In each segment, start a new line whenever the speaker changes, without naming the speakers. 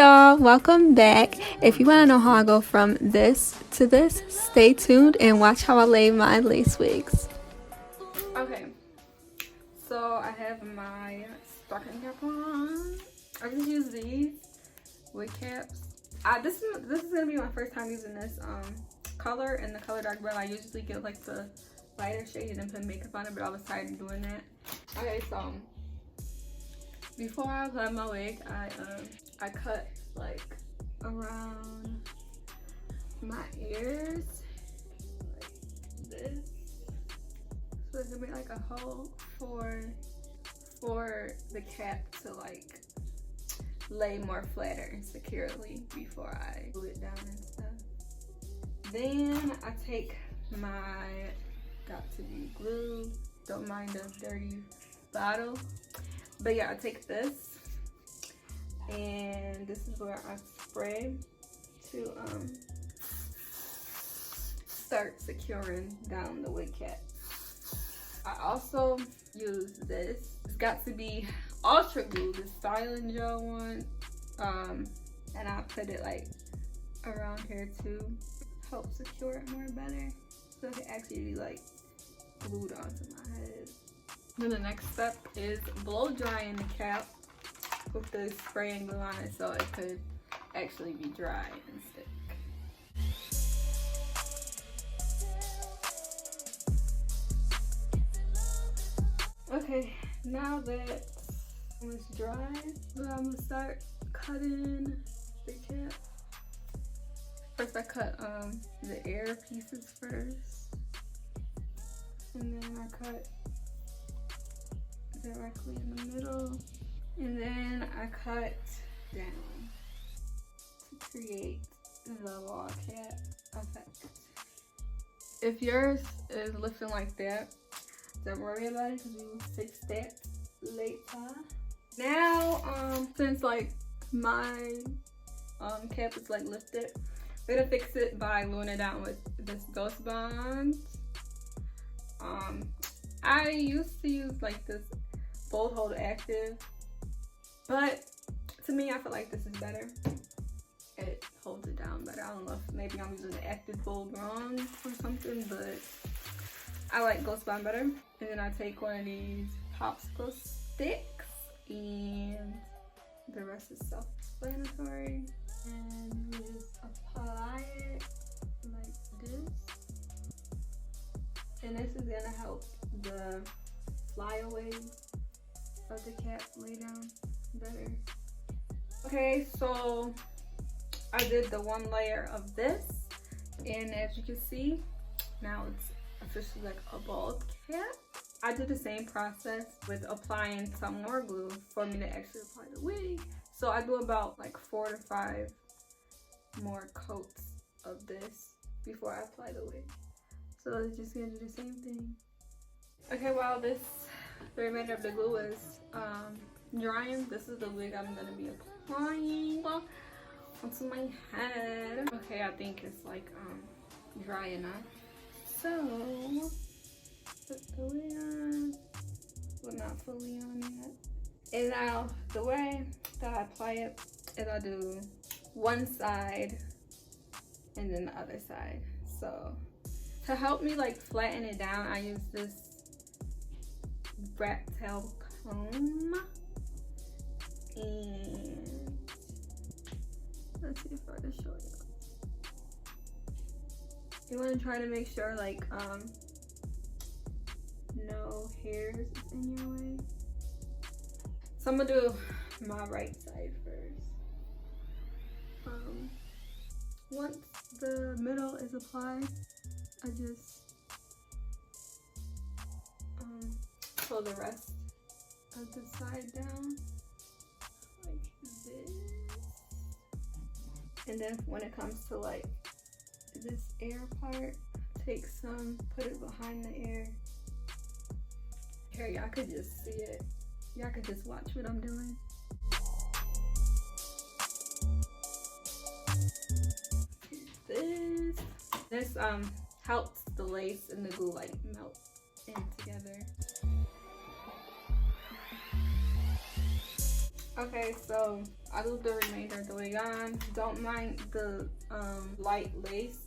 y'all, welcome back. If you want to know how I go from this to this, stay tuned and watch how I lay my lace wigs. Okay, so I have my stocking cap on. I just use these wig caps. This is gonna be my first time using this color in the color dark brown. I usually get like the lighter shade and then put makeup on it, but I was tired of doing that. Okay, so before I apply my wig, I cut like around my ears like this, so it's gonna be like a hole for the cap to like lay more flatter and securely before I glue it down and stuff. Then I take my got to be glue. Don't mind a dirty bottle. But yeah, I take this, and this is where I spray to start securing down the wig cap. I also use this. It's got to be ultra glue, the styling gel one, and I put it like around here to help secure it more better, so it can actually be like glued onto my head. Then the next step is blow drying the cap with the spray and glue on it so it could actually be dry and stick. Okay, now that it's dry, I'm gonna start cutting the cap. First I cut the air pieces first, and then I cut directly in the middle, and then I cut down to create the wall cap effect. If yours is looking like that, don't worry about it because we will fix that later. Now, since like my cap is like lifted, we're gonna fix it by gluing it down with this Ghost Bond. I used to use like this Bold Hold Active, but to me I feel like this is better. It holds it down better. I don't know if maybe I'm using the Active Bold wrong or something, but I like Ghost Bond better. And then I take one of these popsicle sticks, and the rest is self-explanatory, and we just apply it like this, and this is gonna help the flyaway of the cap lay down better. Okay, so I did the one layer of this, and as you can see, now it's officially like a bald cap. I did the same process with applying some more glue for me to actually apply the wig. So I do about like 4 to 5 more coats of this before I apply the wig. So it's just gonna do the same thing. Okay, while the remainder of the glue is drying, this is the wig I'm gonna be applying onto my head. Okay, I think it's like dry enough. So put the wig on. Well, not fully on yet. And now the way that I apply it is I do one side and then the other side. So to help me like flatten it down, I use this rat tail comb, and let's see if I can show you. You want to try to make sure like no hairs is in your way. So I'm gonna do my right side first. Once the middle is applied, I just pull the rest of the side down like this, and then when it comes to like this air part, take some, put it behind the ear. Here, y'all could just see it. Y'all could just watch what I'm doing. This helps the lace and the glue like melt in together. Okay, so I do the remainder of the wig on. Don't mind the light lace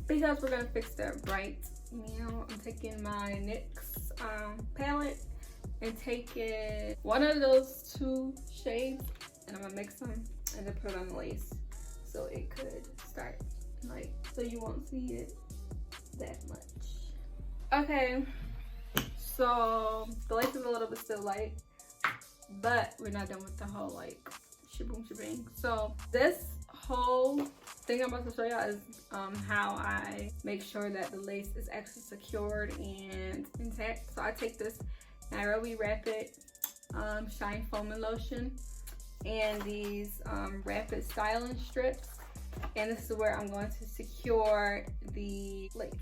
because we're gonna fix that bright. Now I'm taking my NYX palette and taking one of those two shades, and I'm gonna mix them and then put on the lace so it could start like, so you won't see it that much. Okay, so the lace is a little bit still light, but we're not done with the whole like shaboom shebang. So this whole thing I'm about to show y'all is how I make sure that the lace is actually secured and intact. So I take this Nairobi Rapid Shine Foaming Lotion and these Rapid Styling Strips, and this is where I'm going to secure the lace.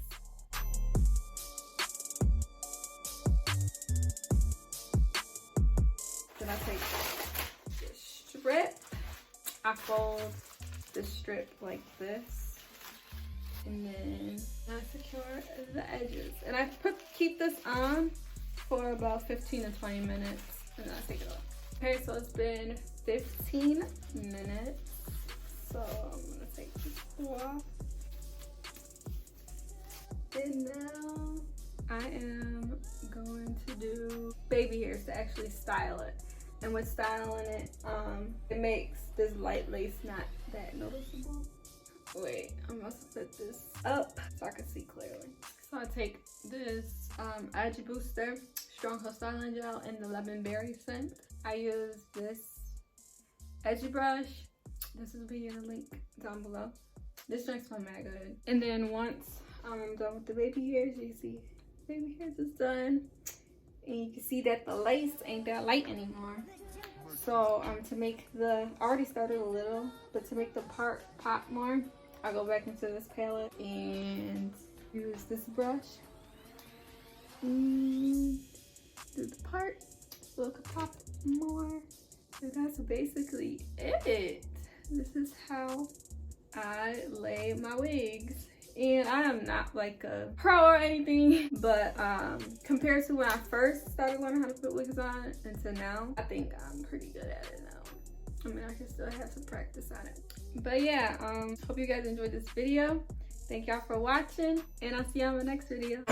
Then I take this strip, I fold the strip like this, and then I secure the edges. And I keep this on for about 15 to 20 minutes, and then I take it off. Okay, so it's been 15 minutes. So I'm gonna take this off. And now I am going to do baby hairs to actually style it. And with styling it, it makes this light lace not that noticeable. Wait, I'm going to put this up so I can see clearly. So I take this Edge Booster Strong Coat Styling Gel in the Lemon Berry scent. I use this edgy brush. This will be in a link down below. This drinks my mad good. And then once I'm done with the baby hairs, you see baby hairs is done. And you can see that the lace ain't that light anymore. So to make I already started a little, but to make the part pop more, I go back into this palette and use this brush. And do the part so it can pop more. And that's basically it. This is how I lay my wigs. And I am not like a pro or anything, but compared to when I first started learning how to put wigs on until now, I think I'm pretty good at it now. I mean, I can still have some practice on it. But yeah, hope you guys enjoyed this video. Thank y'all for watching, and I'll see you on the next video.